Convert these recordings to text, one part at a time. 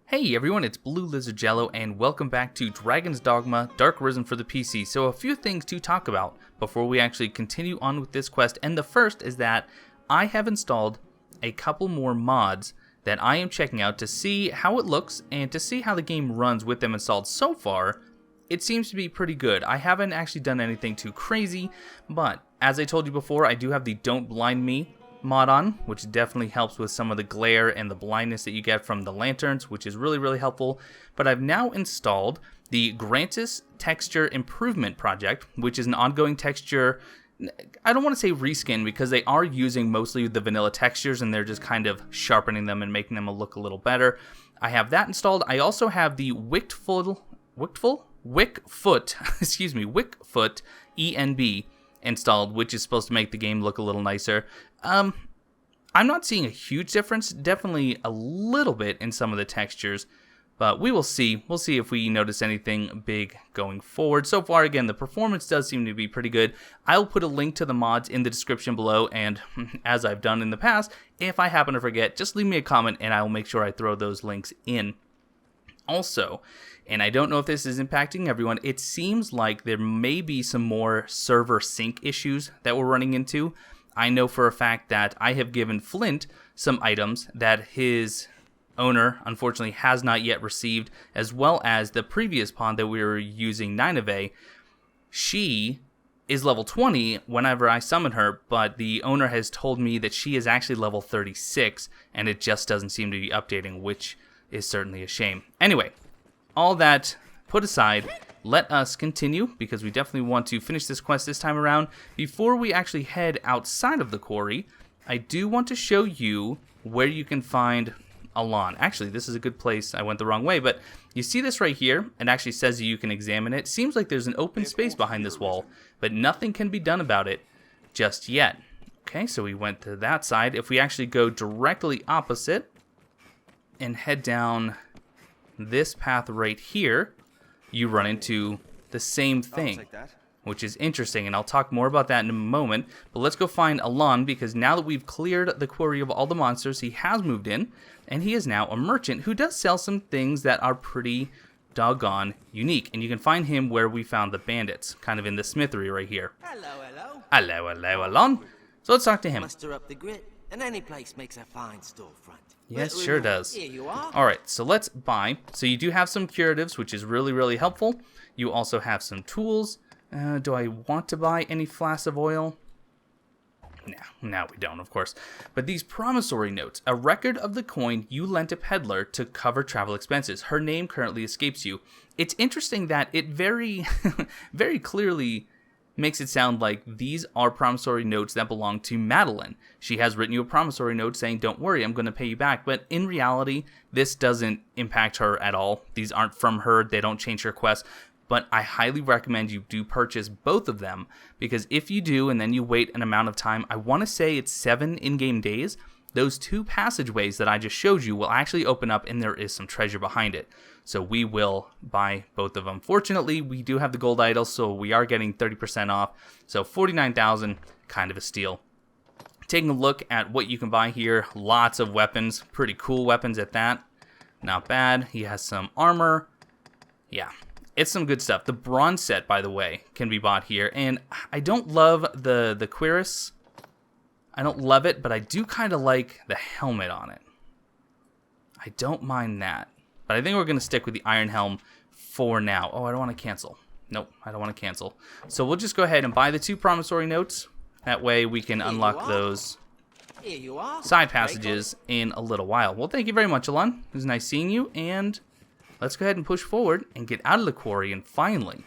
Hey everyone, it's Blue Lizard Jello, and welcome back to Dragon Dogma Dark Arisen for the PC. So a few things to talk about before we actually continue on with this quest, and the first is that I have installed a couple more mods that I am checking out to see how it looks and to see how the game runs with them installed. So far, it seems to be pretty good. I haven't actually done anything too crazy, but as I told you before, I do have the Don't Blind Me mod on, which definitely helps with some of the glare and the blindness that you get from the lanterns, which is really helpful. But I've now installed the Gransys texture improvement project, which is an ongoing texture. I don't want to say reskin because they are using mostly the vanilla textures and they're just kind of sharpening them and making them look a little better. I have that installed. I also have the Wickfoot ENB installed, which is supposed to make the game look a little nicer. I'm not seeing a huge difference, definitely a little bit in some of the textures, but we will see. We'll see if we notice anything big going forward. So far, again, the performance does seem to be pretty good. I'll put a link to the mods in the description below, and as I've done in the past, if I happen to forget, just leave me a comment and I will make sure I throw those links in. Also, and I don't know if this is impacting everyone, it seems like there may be some more server sync issues that we're running into. I know for a fact that I have given Flint some items that his owner unfortunately has not yet received, as well as the previous pawn that we were using, Nineveh. She is level 20 whenever I summon her, but the owner has told me that she is actually level 36, and it just doesn't seem to be updating, which is certainly a shame. Anyway, all that put aside, let us continue, because we definitely want to finish this quest this time around. Before we actually head outside of the quarry, I do want to show you where you can find Alon. Actually, this is a good place. I went the wrong way, but you see this right here? It actually says you can examine it. Seems like there's an open space behind this wall, but nothing can be done about it just yet. Okay, so we went to that side. If we actually go directly opposite and head down this path right here, you run into the same thing, which is interesting, and I'll talk more about that in a moment. But let's go find Alon, because now that we've cleared the quarry of all the monsters, he has moved in, and he is now a merchant who does sell some things that are pretty doggone unique. And you can find him where we found the bandits, kind of in the smithery right here. Hello, Alon. So let's talk to him. Muster up the grit, and any place makes a fine storefront. Yes, sure does. Here you are. Alright, so let's buy. So you do have some curatives, which is really helpful. You also have some tools. Do I want to buy any flasks of oil? No, we don't, of course. But these promissory notes, a record of the coin you lent a peddler to cover travel expenses. Her name currently escapes you. It's interesting that it very clearly makes it sound like these are promissory notes that belong to Madeline. She has written you a promissory note saying, don't worry, I'm going to pay you back. But in reality, this doesn't impact her at all. These aren't from her. They don't change her quest. But I highly recommend you do purchase both of them, because if you do and then you wait an amount of time, I want to say it's 7 in-game days, those 2 passageways that I just showed you will actually open up and there is some treasure behind it. So we will buy both of them. Fortunately, we do have the gold idol, so we are getting 30% off. So 49,000, kind of a steal. Taking a look at what you can buy here, lots of weapons, pretty cool weapons at that. Not bad. He has some armor. Yeah, it's some good stuff. The bronze set, by the way, can be bought here. And I don't love the cuirass. I don't love it, but I do kind of like the helmet on it. I don't mind that. But I think we're going to stick with the iron helm for now. Oh, I don't want to cancel. Nope, I don't want to cancel. So we'll just go ahead and buy the 2 promissory notes. That way we can unlock those side passages in a little while. Well, thank you very much, Alon. It was nice seeing you. And let's go ahead and push forward and get out of the quarry and finally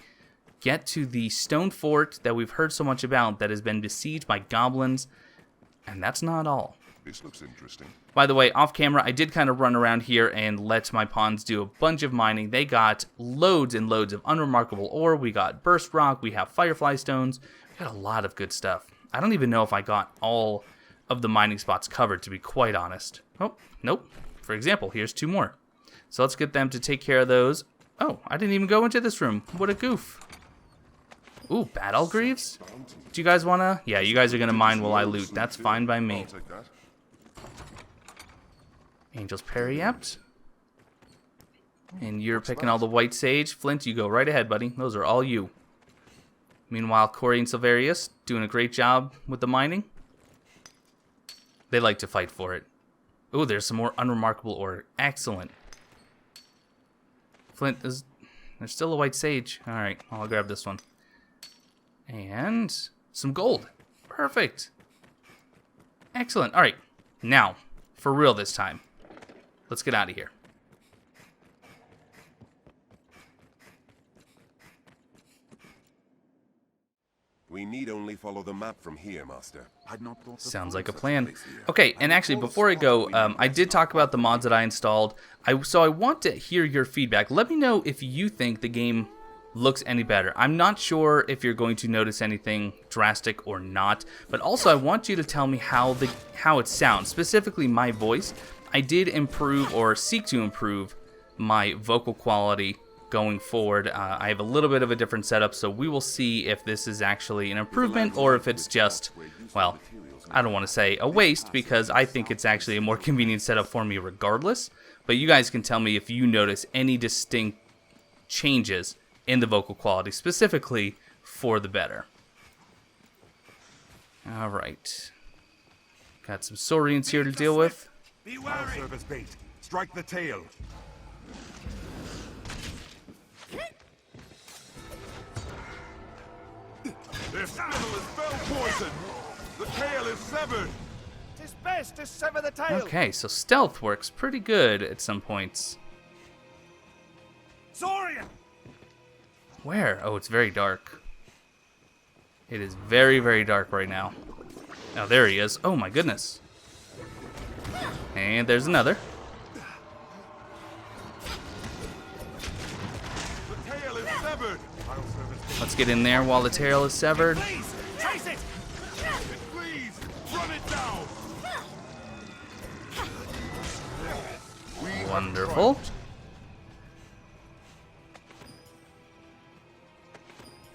get to the stone fort that we've heard so much about that has been besieged by goblins. And that's not all. This looks interesting. By the way, off camera, I did kind of run around here and let my pawns do a bunch of mining. They got loads and loads of unremarkable ore. We got burst rock. We have firefly stones. We got a lot of good stuff. I don't even know if I got all of the mining spots covered, to be quite honest. Oh, nope. For example, here's 2 more. So let's get them to take care of those. Oh, I didn't even go into this room. What a goof. Ooh, Battle Greaves? Do you guys want to? Yeah, you guys are going to mine while I loot. That's fine by me. Angel's Periapt. And you're picking all the white sage. Flint, you go right ahead, buddy. Those are all you. Meanwhile, Corey and Silverius doing a great job with the mining. They like to fight for it. Oh, there's some more unremarkable ore. Excellent. Flint, there's still a white sage. All right, I'll grab this one. And some gold. Perfect. Excellent. All right, now, for real this time. Let's get out of here. We need only follow the map from here, Master. Sounds like a plan. Okay, and actually, before I go, I did talk about the mods that I installed. So I want to hear your feedback. Let me know if you think the game looks any better. I'm not sure if you're going to notice anything drastic or not, but also I want you to tell me how it sounds, specifically my voice. I did improve or seek to improve my vocal quality going forward. I have a little bit of a different setup, so we will see if this is actually an improvement or if it's just, well, I don't want to say a waste, because I think it's actually a more convenient setup for me regardless. But you guys can tell me if you notice any distinct changes in the vocal quality, specifically for the better. Alright. Got some Saurians here to deal with. Be wary. Service bait. Strike the tail. Their spittle is fell poison. The tail is severed. 'Tis best to sever the tail. Okay, so stealth works pretty good at some points. Saurian. Where? Oh, it's very dark. It is very, very dark right now. Oh, there he is. Oh my goodness. And there's another. The tail is severed. Let's get in there while the tail is severed. Please, chase it. Please, run it down. Wonderful.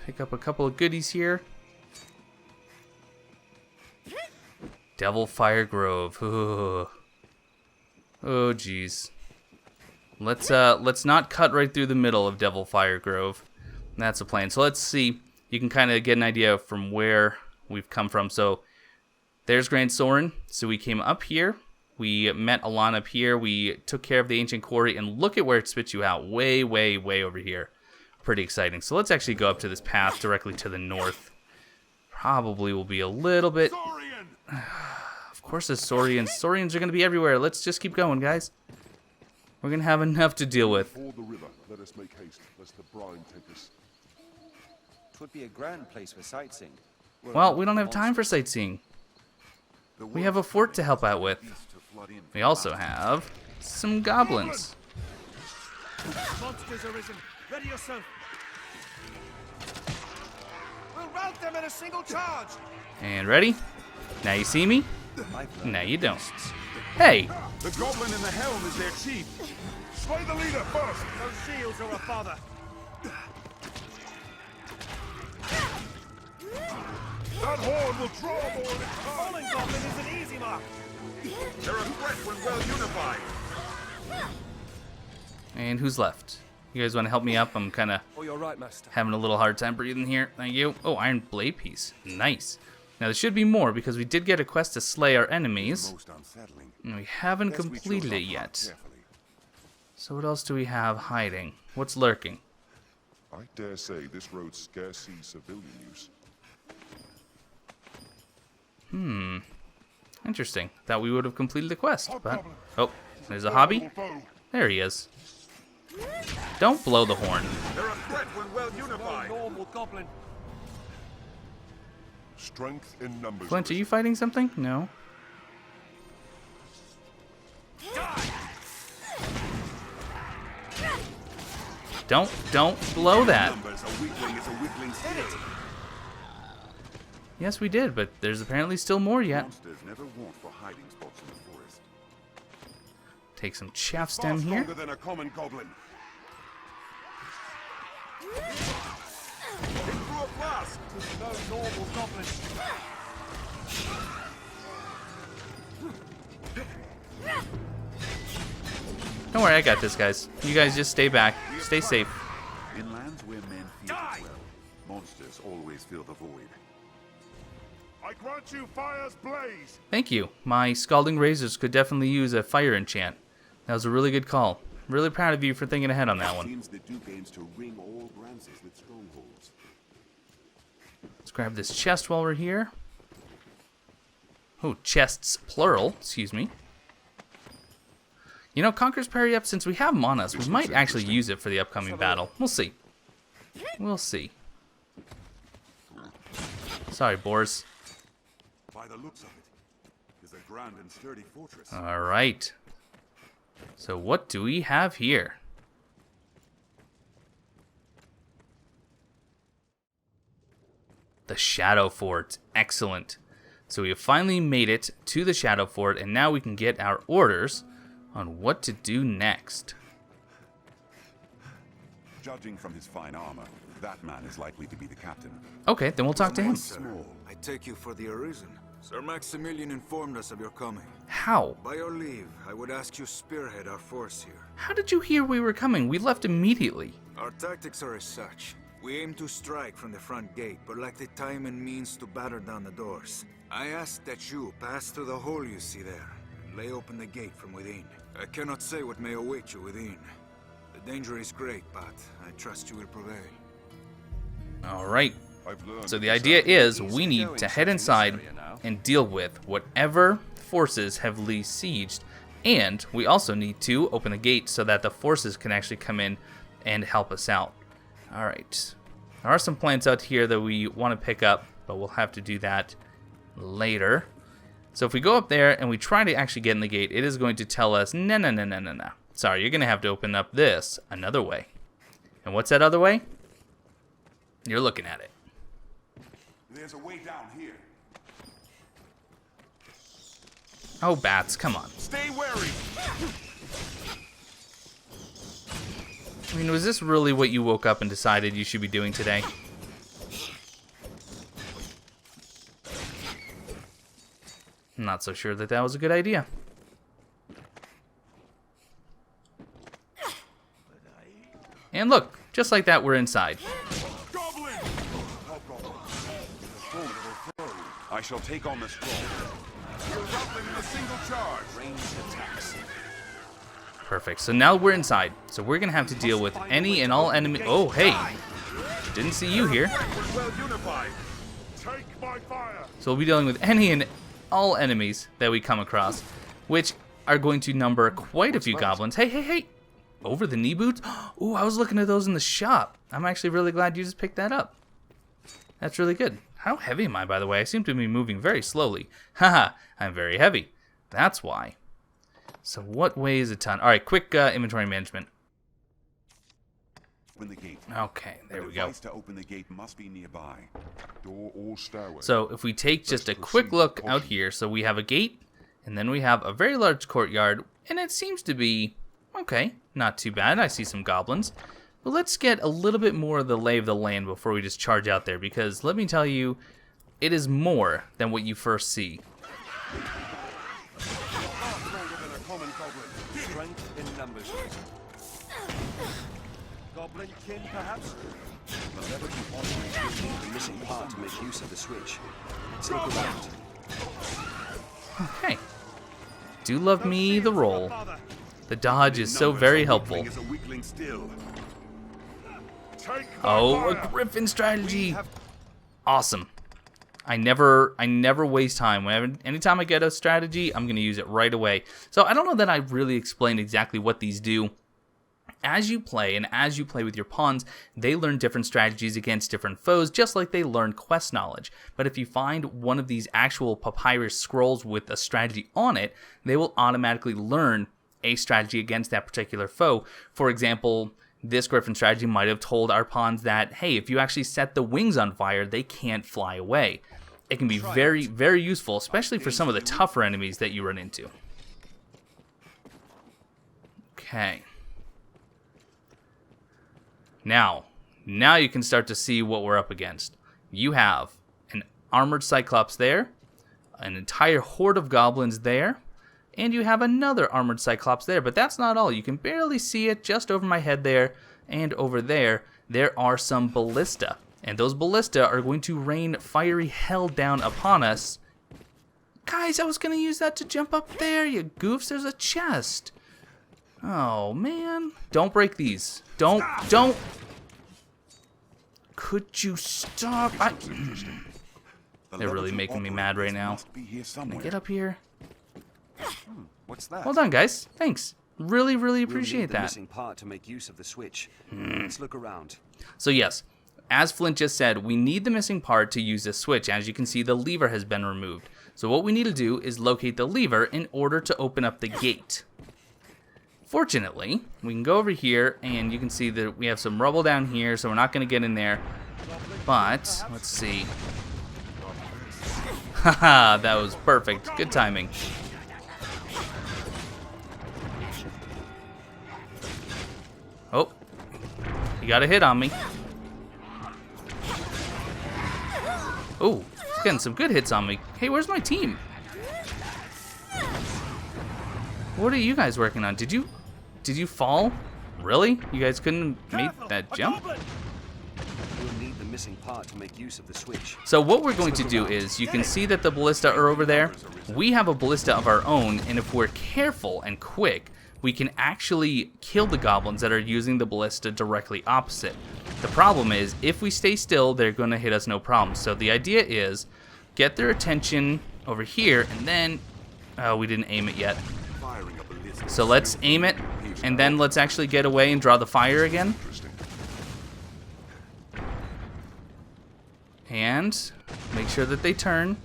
Pick up a couple of goodies here. Devil Fire Grove. Ooh. Oh geez. Let's not cut right through the middle of Devil Fire Grove. That's the plan. So let's see. You can kind of get an idea from where we've come from. So there's Grand Soren. So we came up here. We met Alana up here. We took care of the ancient quarry, and look at where it spits you out. Way, way, way over here. Pretty exciting. So let's actually go up to this path directly to the north. Probably will be a little bit. Saurian. Of course, there's Saurians. Saurians are going to be everywhere. Let's just keep going, guys. We're going to have enough to deal with. Ford the river. Let us make haste, lest the brine take us. Would be a grand place for sightseeing. Well, we don't have time for sightseeing. We have a fort to help out with. We also have some goblins. Monsters arisen. Ready yourself. We'll rout them in a single charge. And ready? Now you see me? Now you don't. Hey! The goblin in the helm is their chief. Slay the leader first. No shields are a bother. That horde will draw more than time. Falling goblin is an easy mark. They're a threat when well unified. And who's left? You guys want to help me up? I'm kind of Oh, you're right, master. having a little hard time breathing here. Thank you. Oh, iron blade piece. Nice. Now there should be more, because we did get a quest to slay our enemies. Most unsettling. And we haven't Guess we completed chose it our yet. path carefully. So what else do we have hiding? What's lurking? I dare say this road scarce sees civilian use. Interesting. Thought we would have completed the quest, but... Oh, there's a hobby. There he is. Don't blow the horn. They're a threat when well unified. Normal goblin. Strength in numbers. Flint, are you fighting something? No. Don't blow that. Numbers, a weakling is a weakling still. Yes, we did, but there's apparently still more yet. Monsters never want for hiding spots in the forest. Take some chaff Far stem here. stronger than a common goblin. It threw a blast. No normal goblin. Don't worry, I got this, guys. You guys just stay back. Stay safe. In lands where men feel it well, monsters always fill the void. I grant you fire's blaze. Thank you. My scalding razors could definitely use a fire enchant. That was a really good call. Really proud of you for thinking ahead on that one. Seems the Duke aims to ring all Gransys with strongholds. Let's grab this chest while we're here. Oh, chests plural, excuse me. You know, Conqueror's Parry Up, since we have him on us, we might actually use it for the upcoming battle. We'll see. We'll see. Sorry, boars. By the looks of it, is a grand and sturdy fortress. Alright. So what do we have here? The Shadow Fort. Excellent. So we have finally made it to the Shadow Fort, and now we can get our orders on what to do next. Judging from his fine armor, that man is likely to be the captain. Okay, then we'll talk to him. Small. I take you for the Arisen. Sir Maximilian informed us of your coming. How? By your leave, I would ask you spearhead our force here. How did you hear we were coming? We left immediately. Our tactics are as such. We aim to strike from the front gate, but lack the time and means to batter down the doors. I ask that you pass through the hole you see there, and lay open the gate from within. I cannot say what may await you within. The danger is great, but I trust you will prevail. Alright. I've learned So the that idea this is we need to head inside and deal with whatever forces have besieged, and we also need to open the gate so that the forces can actually come in and help us out. Alright. There are some plants out here that we want to pick up, but we'll have to do that later. So if we go up there and we try to actually get in the gate, it is going to tell us, no. Sorry, you're going to have to open up this another way. And what's that other way? You're looking at it. There's a way down here. Oh, bats, come on. Stay wary. I mean, was this really what you woke up and decided you should be doing today? I'm not so sure that that was a good idea. And look, just like that, we're inside. Goblin. I shall take on this role. You'll rout them in a single charge. Ranged attacks. Perfect. So now we're inside. So we're going to have to deal with any and all enemy. Oh, hey. Didn't see you here. We're well unified. Take my fire. So we'll be dealing with any and all enemies that we come across, which are going to number quite a few goblins. Hey. Over the knee boots? Ooh, I was looking at those in the shop. I'm actually really glad you just picked that up. That's really good. How heavy am I, by the way? I seem to be moving very slowly. Haha, I'm very heavy. That's why. So what weighs a ton? All right, quick inventory management. Open the gate. Okay, there The we go. device to open the gate must be nearby. door or stairway. So if we take just a quick look out here, so we have a gate, and then we have a very large courtyard, and it seems to be, okay, not too bad. I see some goblins. But let's get a little bit more of the lay of the land before we just charge out there, because let me tell you, it is more than what you first see. Strength in numbers. Goblin kin, perhaps? Whatever can possibly give the missing part to make use of the switch. Let's look around. Okay. Do love me the roll. The dodge is so very helpful. Is a weakling still. Take my Oh, a fire. griffin strategy. Awesome. I never waste time. Anytime I get a strategy, I'm going to use it right away. So I don't know that I really explained exactly what these do. As you play, and as you play with your pawns, they learn different strategies against different foes, just like they learn quest knowledge. But if you find one of these actual papyrus scrolls with a strategy on it, they will automatically learn a strategy against that particular foe. For example, this griffin strategy might have told our pawns that, hey, if you actually set the wings on fire, they can't fly away. It can be very, very useful, especially for some of the tougher enemies that you run into. Okay. Now you can start to see what we're up against. You have an armored cyclops there, an entire horde of goblins there, and you have another armored cyclops there, but that's not all. You can barely see it just over my head there, and over there are some ballista, and those ballista are going to rain fiery hell down upon us. Guys, I was gonna use that to jump up there, you goofs. There's a chest. Oh man, don't break these. Don't. Could you stop? They're really making me mad right now. Can I get up here? What's that? Hold on, guys. Thanks. Really, really appreciate We'll need the that. missing part to make use of the switch. Let's look around. So yes, as Flint just said, we need the missing part to use this switch. As you can see, the lever has been removed. So what we need to do is locate the lever in order to open up the gate. Fortunately, we can go over here, and you can see that we have some rubble down here, so we're not going to get in there. But, let's see. Haha, that was perfect. Good timing. Oh, you got a hit on me. Oh, he's getting some good hits on me. Hey, where's my team? What are you guys working on? Did you fall? Really? You guys couldn't make that jump? We'll need the missing part to make use of the switch. So what we're going to do is, you can see that the ballista are over there. We have a ballista of our own, and if we're careful and quick, we can actually kill the goblins that are using the ballista directly opposite. The problem is, if we stay still, they're going to hit us no problem. So the idea is, get their attention over here, and then... Oh, we didn't aim it yet. So let's aim it, and then let's actually get away and draw the fire again. And make sure that they turn.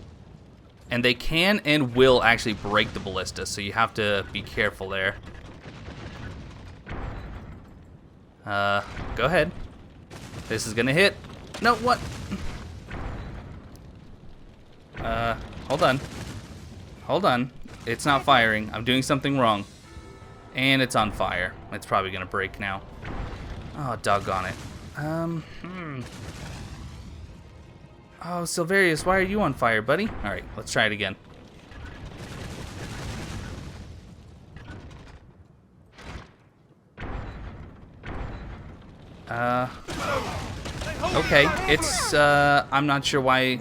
And they can and will actually break the ballista, so you have to be careful there. Go ahead. This is gonna hit. No, what? Hold on. Hold on. It's not firing. I'm doing something wrong. And it's on fire. It's probably gonna break now. Oh, doggone it. Oh, Silverius, why are you on fire, buddy? Alright, let's try it again. Okay, it's, I'm not sure why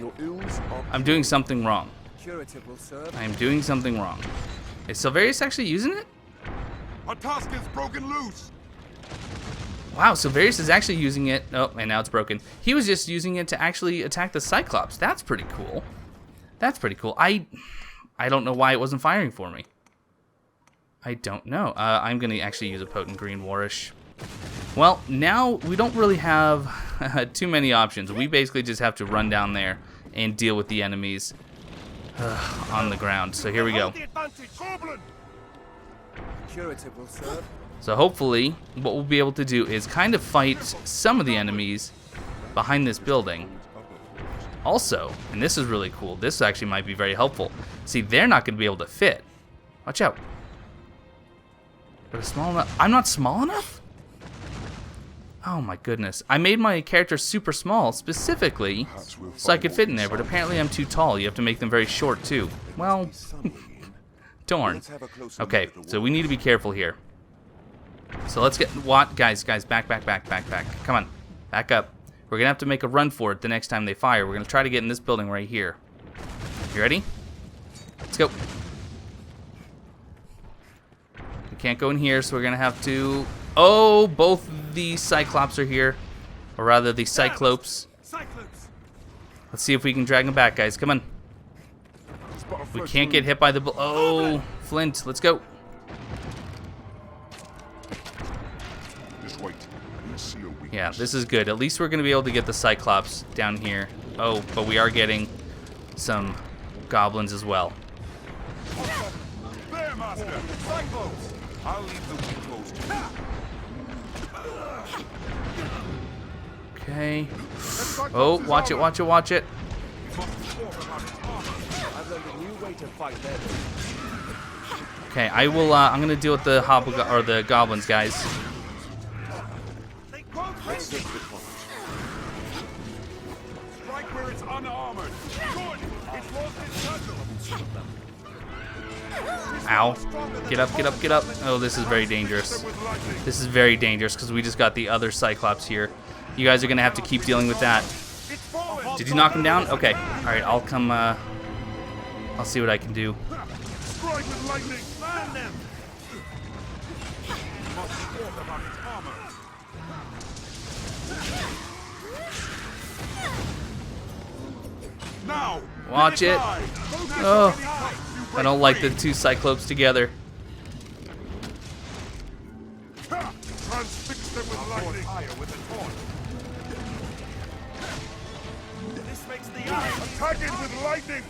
I'm doing something wrong. I'm doing something wrong. Is Silverius actually using it? Our task is broken loose. Wow, Silverius is actually using it. Oh, and now it's broken. He was just using it to actually attack the Cyclops. That's pretty cool. That's pretty cool. I don't know why it wasn't firing for me. I don't know. I'm going to actually use a potent green warish. Well, now we don't really have too many options. We basically just have to run down there and deal with the enemies on the ground. So here we go. So hopefully what we'll be able to do is kind of fight some of the enemies behind this building. Also, and this is really cool, this actually might be very helpful. See, they're not going to be able to fit. Watch out. But it's small enough. I'm not small enough? Oh my goodness. I made my character super small specifically so I could fit in there, but apparently I'm too tall. You have to make them very short too. Well, darn. Okay, so we need to be careful here. So let's get, what? Guys, back. Come on, back up. We're going to have to make a run for it the next time they fire. We're going to try to get in this building right here. You ready? Let's go. We can't go in here, so we're going to have to... Oh, both the Cyclops are here. Or rather, the Cyclopes. Let's see if we can drag them back, guys. Come on. We can't get hit by the... Oh, Flint, let's go. Yeah, this is good. At least we're going to be able to get the Cyclops down here. Oh, but we are getting some goblins as well. There, Master. Cyclopes. I'll leave the weak close to you. Okay. Oh, watch it. Okay, I will. I'm gonna deal with the the goblins, guys. Strike where it's unarmored. Good. It's lost its Ow. Get up, get up, get up. Oh, this is very dangerous. This is very dangerous because we just got the other Cyclops here. You guys are going to have to keep dealing with that. Did you knock him down? Okay. Alright, I'll come, I'll see what I can do. Strike with lightning! Man them! Must walk about its armor. Now! Watch it. Oh, I don't like the two Cyclopes together. Transfix them with lightning! With the this makes the eye! Attack it with lightning!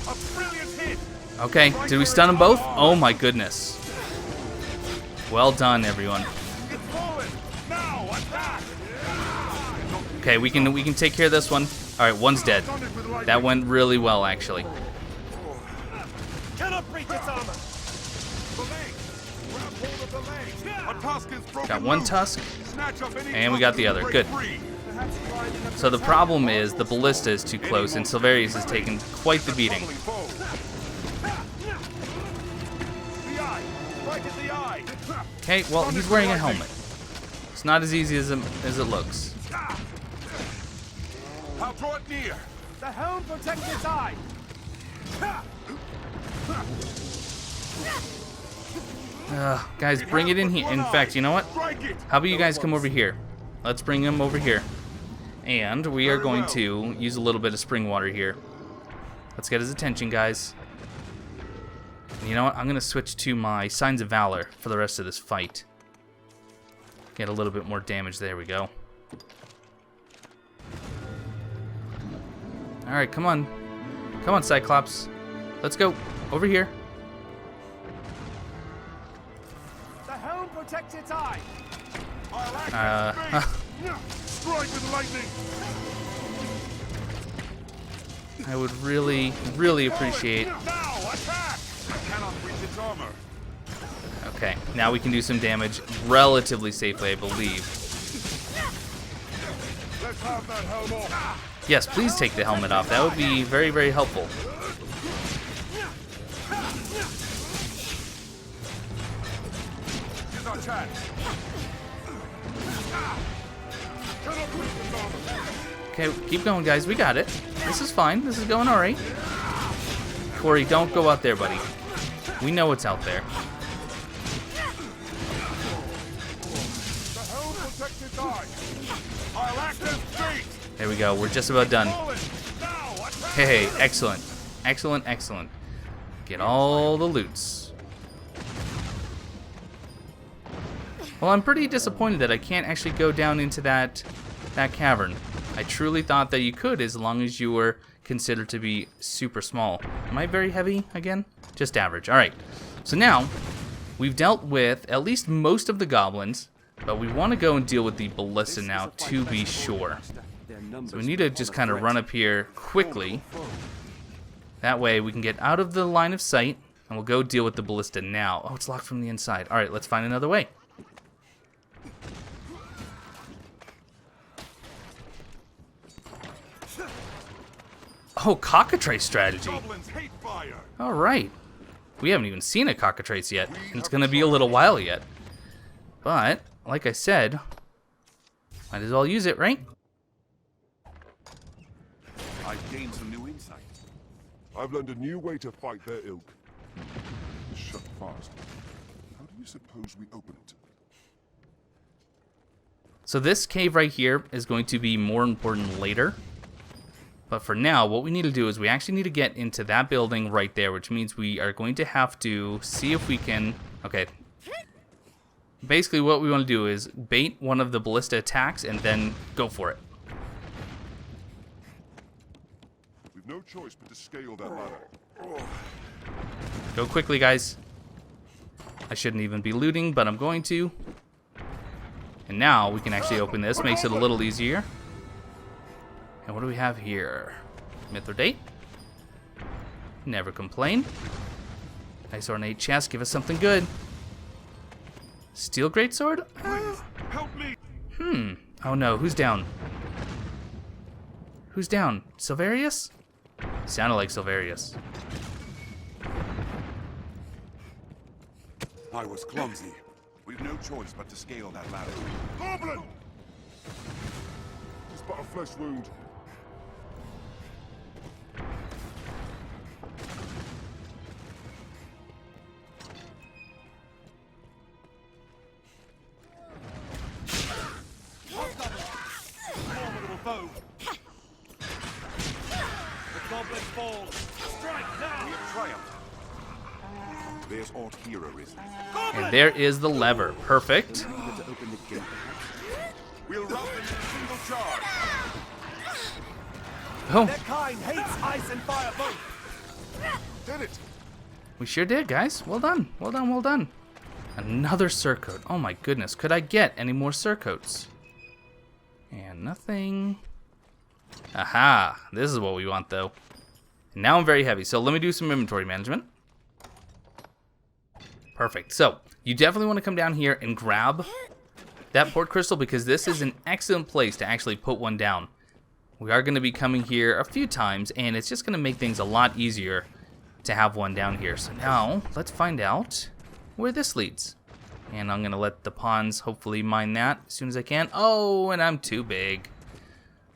A brilliant hit! Okay, did we stun them both? Oh my goodness. Well done, everyone. It's fallen! Now attack! Okay, we can take care of this one. Alright, one's dead. That went really well, actually. Cannot breach its armor! The leg! Grab hold of the leg! A tusk is broken Got one loose. tusk, Snatch up any and we got the tusk other. and Good. break free. So the problem is the Ballista is too close, and Silverius is taking quite the beating. The eye! Right in the eye! Okay, well, he's wearing a helmet. It's not as easy as it looks. I'll draw it near! The helm protects its eye! Guys, bring it in here. In fact, you know what? Strike it! How about you guys come over here? Let's bring him over here. And we are going to use a little bit of spring water here. Let's get his attention, guys. And you know what? I'm going to switch to my Signs of Valor for the rest of this fight. Get a little bit more damage. There we go. Alright, come on. Come on, Cyclops. Let's go. Over here. The helm protects its eye! Strike with lightning! I would really, really appreciate... Now attack! I cannot reach its armor. Okay, now we can do some damage relatively safely, I believe. Let's have that helm off! Yes, please take the helmet off. That would be very, very helpful. Here's our chance. Cannot reach its armor. Okay, keep going, guys. We got it. This is fine. This is going all right. Corey, don't go out there, buddy. We know what's out there. The helm protects its eye. I'll act as bait. There we go. We're just about done. Fallen. Now attack. Hey, excellent. Excellent, excellent. Get all the loots. Well, I'm pretty disappointed that I can't actually go down into that cavern. I truly thought that you could as long as you were considered to be super small. Am I very heavy again? Just average. Alright. So now, we've dealt with at least most of the goblins, but we want to go and deal with the Ballista now to be sure. So we need to just kind of run up here quickly. That way we can get out of the line of sight, and we'll go deal with the Ballista now. Oh, it's locked from the inside. Alright, let's find another way. Oh, cockatrice strategy. Goblins hate fire. All right. We haven't even seen a cockatrice yet, and it's going to be a little while yet. But, like I said, might as well use it, right? I've gained some new insight. I've learned a new way to fight their ilk. It's shut fast. How do you suppose we open it? So this cave right here is going to be more important later. But for now, what we need to do is we actually need to get into that building right there, which means we are going to have to see if we can... Okay. Basically, what we want to do is bait one of the ballista attacks and then go for it. We've no choice but to scale that ladder. Go quickly, guys. I shouldn't even be looting, but I'm going to. And now we can actually open this. Makes it a little easier. And what do we have here? Mithridate. Never complain. Nice ornate chest. Give us something good. Steel greatsword? Help me. Oh no, who's down? Who's down? Silverius? Sounded like Silverius. I was clumsy. We've no choice but to scale that ladder. Goblin! It's but a flesh wound. Formidable foe. The goblin falls. Strike now. We have triumphed. There's Alt here, Arisen. And there is the lever. Perfect. Eager to open the gate, perhaps? We'll rout them in a single charge. Oh, Their kind hates ice and fire both. Did it! we sure did, guys. Well done. Well done, well done. Another surcoat. Oh my goodness. Could I get any more surcoats? And nothing. Aha. This is what we want, though. And now I'm very heavy, so let me do some inventory management. Perfect. So, you definitely want to come down here and grab that port crystal because this is an excellent place to actually put one down. We are going to be coming here a few times, and it's just going to make things a lot easier to have one down here. So now, let's find out where this leads. And I'm going to let the pawns hopefully mine that as soon as I can. Oh, and I'm too big.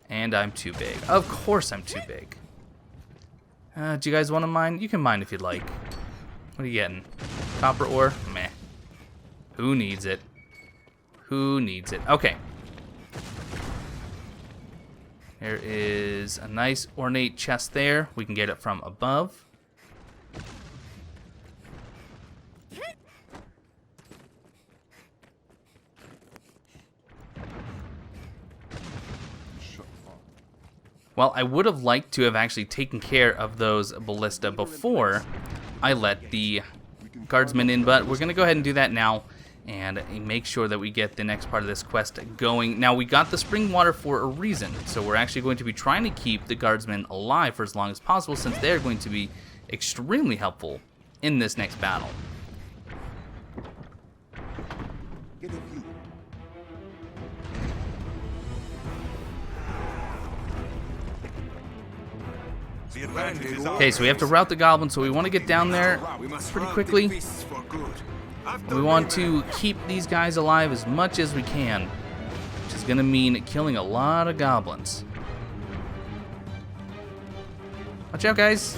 And I'm too big. Of course I'm too big. Do you guys want to mine? You can mine if you'd like. What are you getting? Copper ore? Meh. Who needs it? Who needs it? Okay. There is a nice ornate chest there. We can get it from above. Well, I would have liked to have actually taken care of those ballista before I let the guardsmen in, but we're going to go ahead and do that now and make sure that we get the next part of this quest going. Now, we got the spring water for a reason, so we're actually going to be trying to keep the guardsmen alive for as long as possible since they're going to be extremely helpful in this next battle. Get a view. The advantage is Okay, so we have to rout the goblins, so we want to get down there pretty quickly. We want to keep these guys alive as much as we can, which is going to mean killing a lot of goblins. Watch out, guys.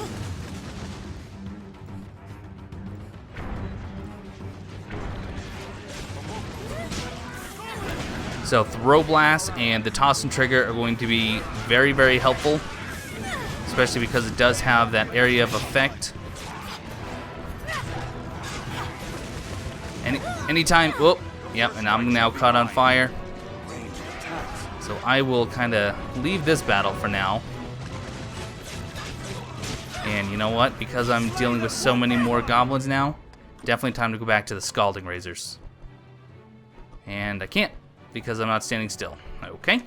So throw blast and the toss and trigger are going to be very, very helpful, especially because it does have that area of effect. Anytime, whoop, yep, and I'm now caught on fire. So I will kind of leave this battle for now. And you know what? Because I'm dealing with so many more goblins now, definitely time to go back to the scalding razors. And I can't because I'm not standing still. Okay.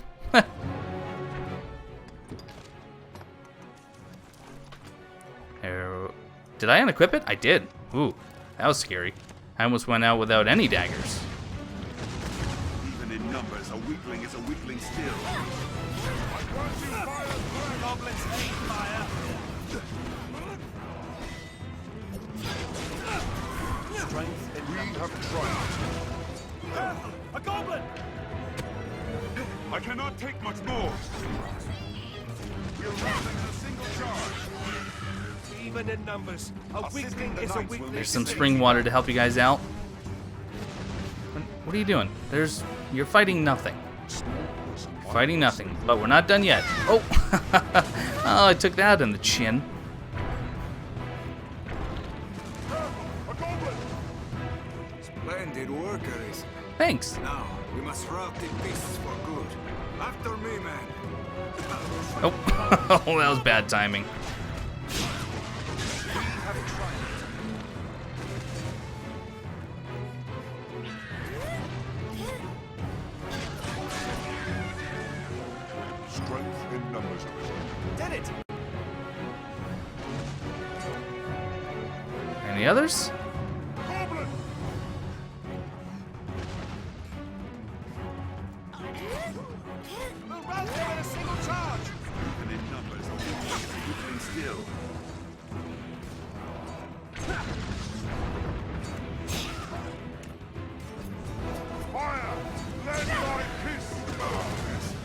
Did I unequip it? I did. Ooh, that was scary. I almost went out without any daggers. Even in numbers, a weakling is a weakling still. Goblins hate fire. Strength and we have triumphed. A goblin! I cannot take much more. We'll rout them in a single charge. Even in numbers, a weakling is a weakling. There's some spring water to help you guys out. What are you doing? You're fighting nothing. Fighting nothing, but we're not done yet. Oh, oh, I took that in the chin. Splendid work, Arisen. Thanks. Now, we must rout the beasts for good. After me, man. Oh, that was bad timing. Strength in numbers. Did it! Any others? Goblin! We'll rout them in a single charge. Even in numbers, a weakling is a weakling still.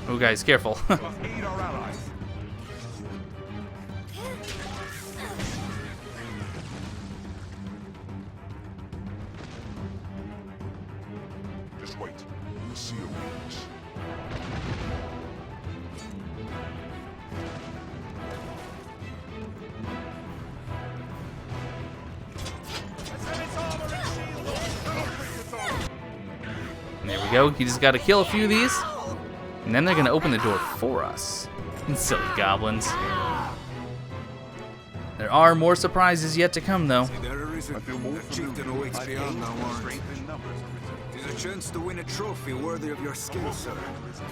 Oh, guys, careful. Must aid our allies. Just wait. We'll see your weakness. And there we go. You just got to kill a few of these, and then they're going to open the door for us. Silly goblins. There are more surprises yet to come, though. There is a chieftain awaits beyond our warrant. Strength in numbers have risen. It is a chance to win a trophy worthy of your skill, sir.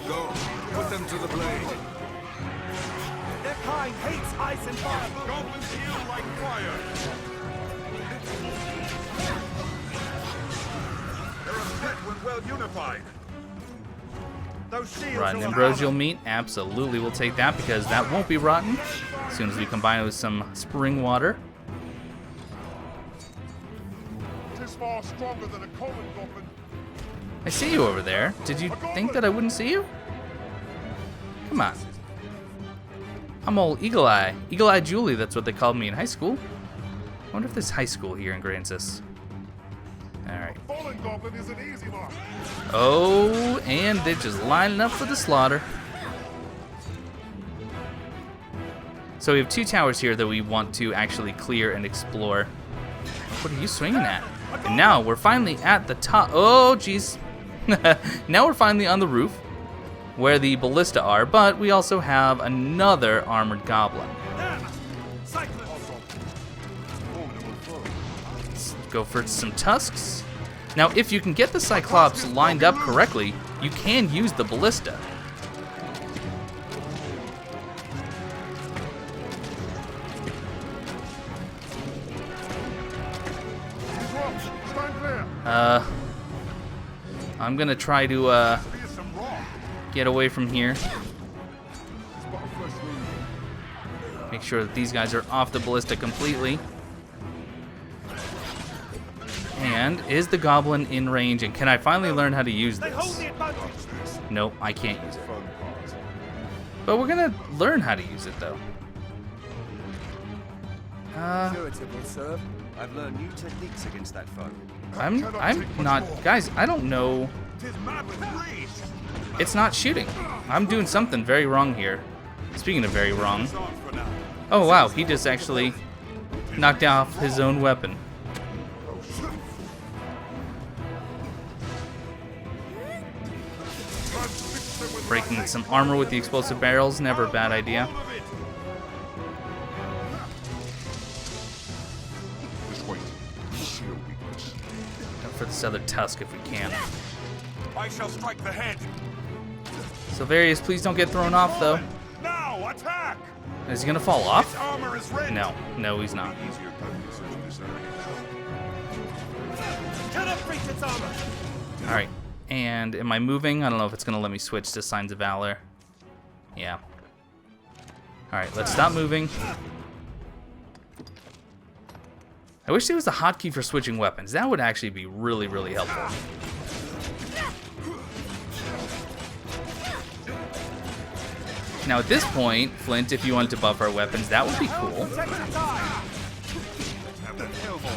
Go, put them to the blade. Their kind hates ice and fire. Goblins yield like fire. They're a threat when well unified. Those shields Rotten are ambrosial meat, absolutely we'll take that because that won't be rotten as soon as we combine it with some spring water. It is far stronger than a common goblin. I see you over there. Did you think that I wouldn't see you? Come on. I'm old Eagle Eye. Eagle Eye Julie, that's what they called me in high school. I wonder if there's high school here in Gransys. Alright. Fallen goblin is an easy mark. Oh, and they're just lining up for the slaughter. So we have two towers here that we want to actually clear and explore. What are you swinging at? And now we're finally at the top. Oh, jeez. Now we're finally on the roof where the ballista are, but we also have another armored goblin. cyclopes. Let's go for some tusks. Now, if you can get the cyclops lined up correctly, you can use the ballista. These rocks, stand clear. I'm gonna try to Here's some rock. get away from here. It's but a fresh wound. Make sure that these guys are off the ballista completely. And is the goblin in range? And can I finally learn how to use They hold this? the advantage. Nope, I can't use it. Fun part. But we're gonna learn how to use it though. Curative will serve. I've learned new techniques against that foe. I'm not, guys. I don't know. Tis mad with rage. It's not shooting. I'm doing something very wrong here. Speaking of very wrong. It's on for now. Oh wow, he just actually knocked off his own weapon. Breaking some armor with the explosive barrels, never a bad idea. All of it. Just wait. We'll see your weakness. Go for this other tusk if we can. I shall strike the head. Silverius, please don't get thrown off though. Now attack. Is he gonna fall off? Armor is red. No, no, he's not. Easier focus in this area. Cannot breach its armor. All right. And am I moving? I don't know if it's gonna let me switch to Signs of Valor. Yeah. All right, let's stop moving. I wish there was a hotkey for switching weapons. That would actually be really, really helpful. Now at this point, Flint, if you wanted to buff our weapons, that would be cool. Protect its eye. Have the elbow.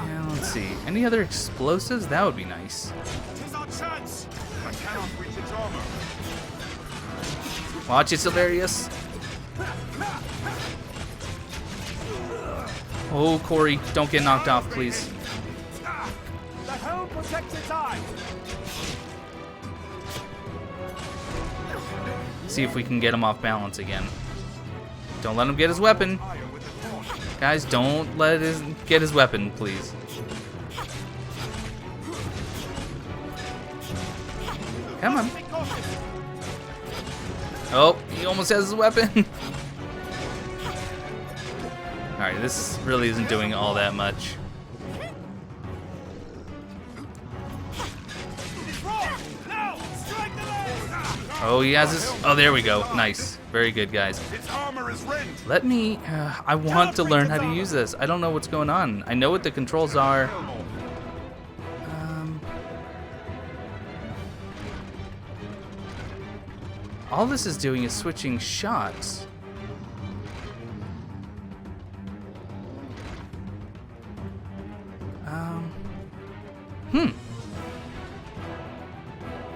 Yeah, let's see. Any other explosives? That would be nice. Tis our chance. I cannot reach its armor. Watch it, Silverius. Oh, Corey, don't get knocked off, please. The helm protects its eye. See if we can get him off balance again. Don't let him get his weapon. Guys, don't let him get his weapon, please. Come on. Be cautious. Oh, he almost has his weapon. Alright, this really isn't doing all that much. It is wrong. Now, strike the leg. Oh, he has his... Oh, there we go. Nice. Very good, guys. Its armor is rent. Let me... I want to learn how to use this. I don't know what's going on. I know what the controls are. All this is doing is switching shots.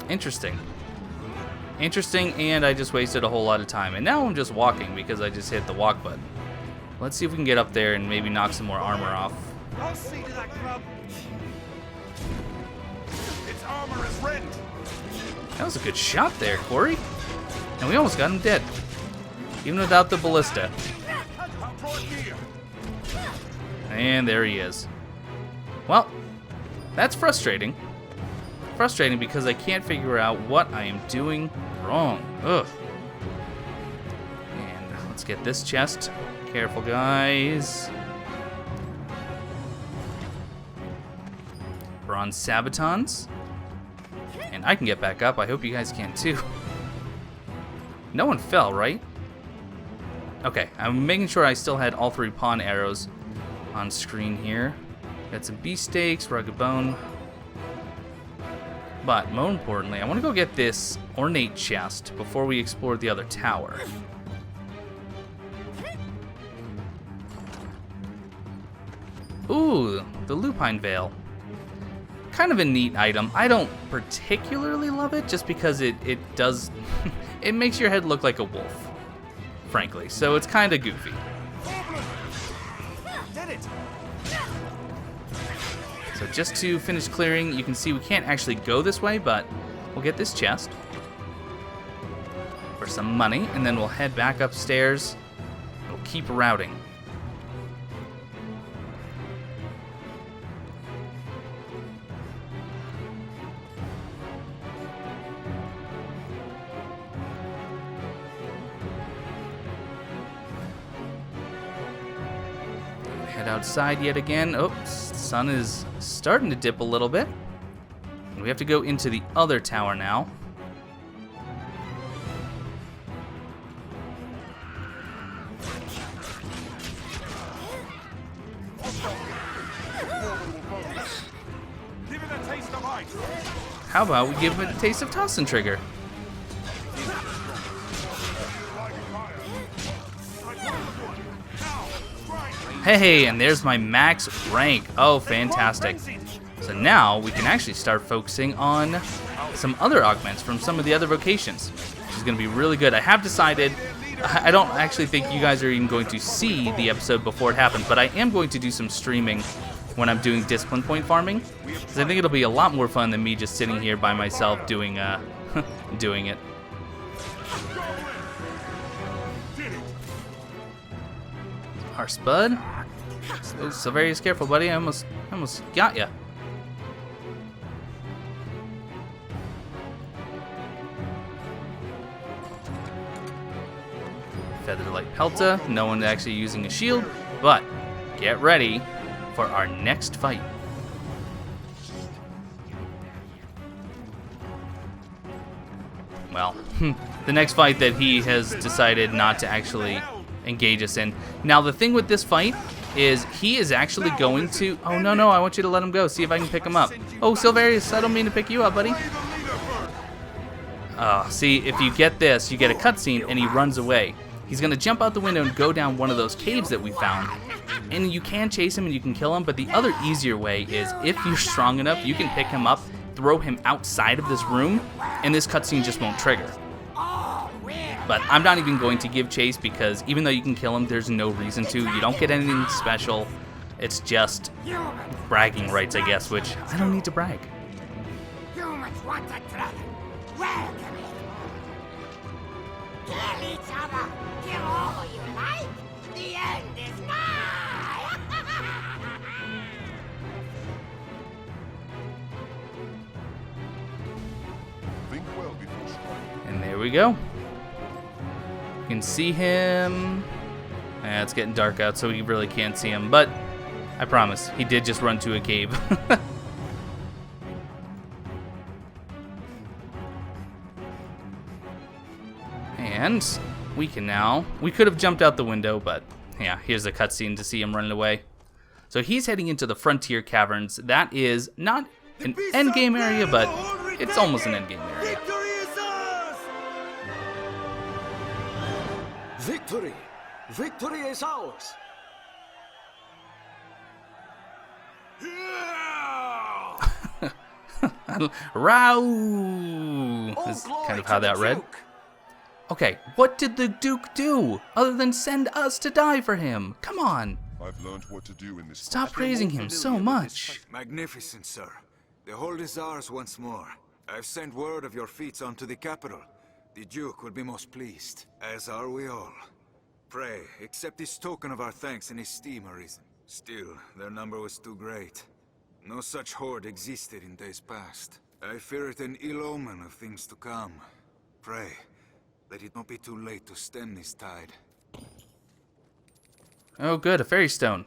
Interesting. Interesting, and I just wasted a whole lot of time. And now I'm just walking because I just hit the walk button. Let's see if we can get up there and maybe knock some more armor off. I'll see to that grub. Its armor is rent. That was a good shot there, Quarry. And we almost got him dead. Even without the ballista. And there he is. Well, that's frustrating. Frustrating because I can't figure out what I am doing wrong. Ugh. And let's get this chest. Careful, guys. Bronze sabatons. And I can get back up. I hope you guys can too. No one fell, right? Okay, I'm making sure I still had all 3 pawn arrows on screen here. Got some beefsteaks, rugged bone. But more importantly, I want to go get this ornate chest before we explore the other tower. Ooh, the lupine veil. Kind of a neat item. I don't particularly love it just because it does... it makes your head look like a wolf, frankly. So it's kind of goofy. Did it. So just to finish clearing, you can see we can't actually go this way, but we'll get this chest for some money, and then we'll head back upstairs. We'll keep routing. Head outside yet again. Oops, the sun is starting to dip a little bit. And we have to go into the other tower now. Give it a taste of ice. How about we give it a taste of Toss and Trigger? Hey, and there's my max rank. Oh, fantastic. So now we can actually start focusing on some other augments from some of the other vocations, which is going to be really good. I have decided, I don't actually think you guys are even going to see the episode before it happens, but I am going to do some streaming when I'm doing discipline point farming, because I think it'll be a lot more fun than me just sitting here by myself doing doing it. Our Spud. Oh, Silverius, careful, buddy. I almost got ya. Featherlight Pelta. No one actually using a shield, but get ready for our next fight. Well, the next fight that he has decided not to actually engage us in. Now, the thing with this fight is he is actually going to... Oh, no, I want you to let him go. See if I can pick him up. Oh, Silverius, I don't mean to pick you up, buddy. See, if you get this, you get a cutscene and he runs away. He's going to jump out the window and go down one of those caves that we found. And you can chase him and you can kill him, but the other easier way is if you're strong enough, you can pick him up, throw him outside of this room, and this cutscene just won't trigger. But I'm not even going to give chase because even though you can kill him, there's no reason to. You don't get anything special. It's just bragging rights, I guess, which I don't need to brag. Humans want a dragon. Welcome it. Kill each other. Kill all you like. The end is nigh. Think well before striking. And there we go. You can see him. It's getting dark out, so we really can't see him. But I promise, he did just run to a cave. And we can now... We could have jumped out the window, but yeah, here's a cutscene to see him running away. So he's heading into the Frontier Caverns. That is not an endgame area, but it's almost an endgame area. Victory! Victory is ours! Rao! Is kind of how that read. Okay, what did the Duke do other than send us to die for him? Come on. I've learned what to do in this. Stop praising him so much. Magnificent, sir. The hold is ours once more. I've sent word of your feats onto the capital. The Duke will be most pleased, as are we all. Pray, accept this token of our thanks and esteem, Arisen. Still, their number was too great. No such horde existed in days past. I fear it an ill omen of things to come. Pray, let it not be too late to stem this tide. Oh good, a fairy stone.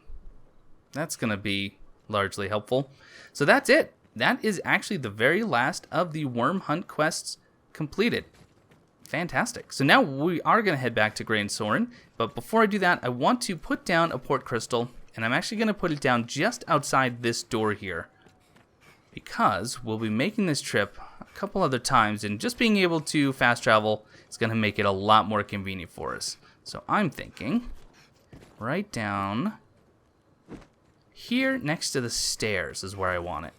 That's gonna be largely helpful. So that's it. That is actually the very last of the worm hunt quests completed. Fantastic. So now we are going to head back to Gransys, but before I do that, I want to put down a port crystal, and I'm actually going to put it down just outside this door here, because we'll be making this trip a couple other times, and just being able to fast travel is going to make it a lot more convenient for us. So I'm thinking right down here next to the stairs is where I want it.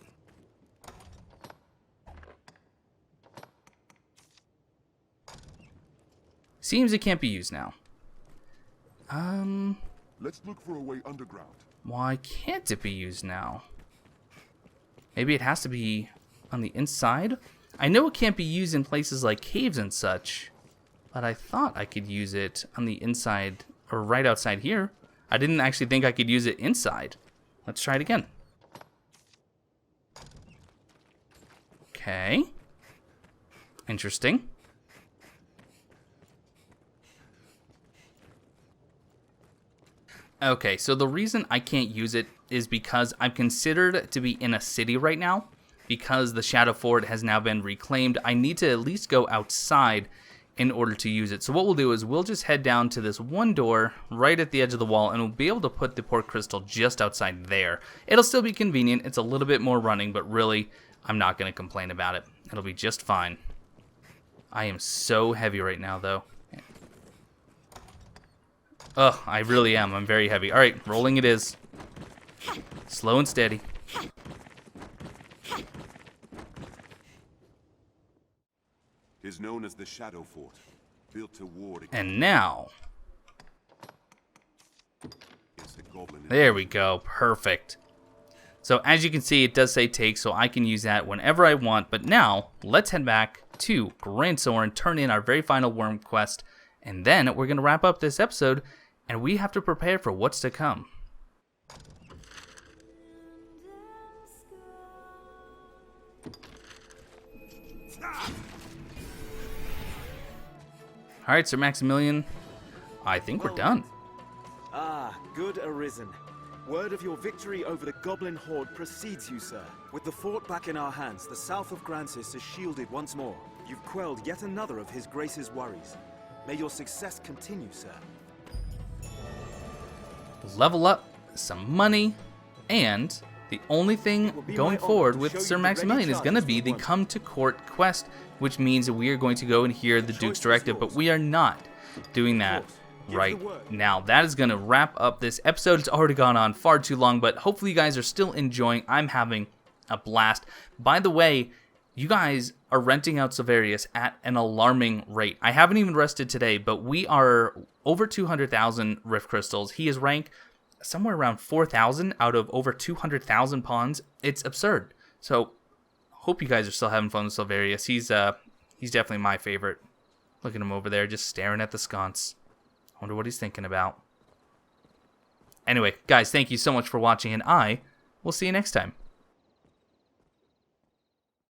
Seems it can't be used now. Let's look for a way underground. Why can't it be used now? Maybe it has to be on the inside? I know it can't be used in places like caves and such, but I thought I could use it on the inside, or right outside here. I didn't actually think I could use it inside. Let's try it again. Okay. Interesting. Okay, so the reason I can't use it is because I'm considered to be in a city right now. Because the Shadow Fort has now been reclaimed, I need to at least go outside in order to use it. So what we'll do is we'll just head down to this one door right at the edge of the wall, and we'll be able to put the port crystal just outside there. It'll still be convenient. It's a little bit more running, but really, I'm not going to complain about it. It'll be just fine. I am so heavy right now, though. Ugh, I really am. I'm very heavy. Alright, rolling it is. Slow and steady. Is known as the Shadow Fort, built to ward against. And now. A goblin. There we go. Perfect. So as you can see, it does say take, so I can use that whenever I want. But now, let's head back to Gransys and turn in our very final worm quest. And then we're going to wrap up this episode, and we have to prepare for what's to come. Alright, Sir Maximilian, I think we're done. Ah, good Arisen. Word of your victory over the Goblin Horde precedes you, sir. With the fort back in our hands, the south of Gransys is shielded once more. You've quelled yet another of His Grace's worries. May your success continue, sir. Level up, some money, and the only thing going forward with Sir Maximilian is going to be the Come to Court quest, which means we are going to go and hear the Duke's directive, but we are not doing that right now. That is going to wrap up this episode. It's already gone on far too long, but hopefully you guys are still enjoying. I'm having a blast. By the way, you guys are renting out Silverius at an alarming rate. I haven't even rested today, but we are over 200,000 Rift Crystals. He is ranked somewhere around 4,000 out of over 200,000 pawns. It's absurd. So, hope you guys are still having fun with Silverius. He's definitely my favorite. Look at him over there, just staring at the sconce. Wonder what he's thinking about. Anyway, guys, thank you so much for watching, and I will see you next time.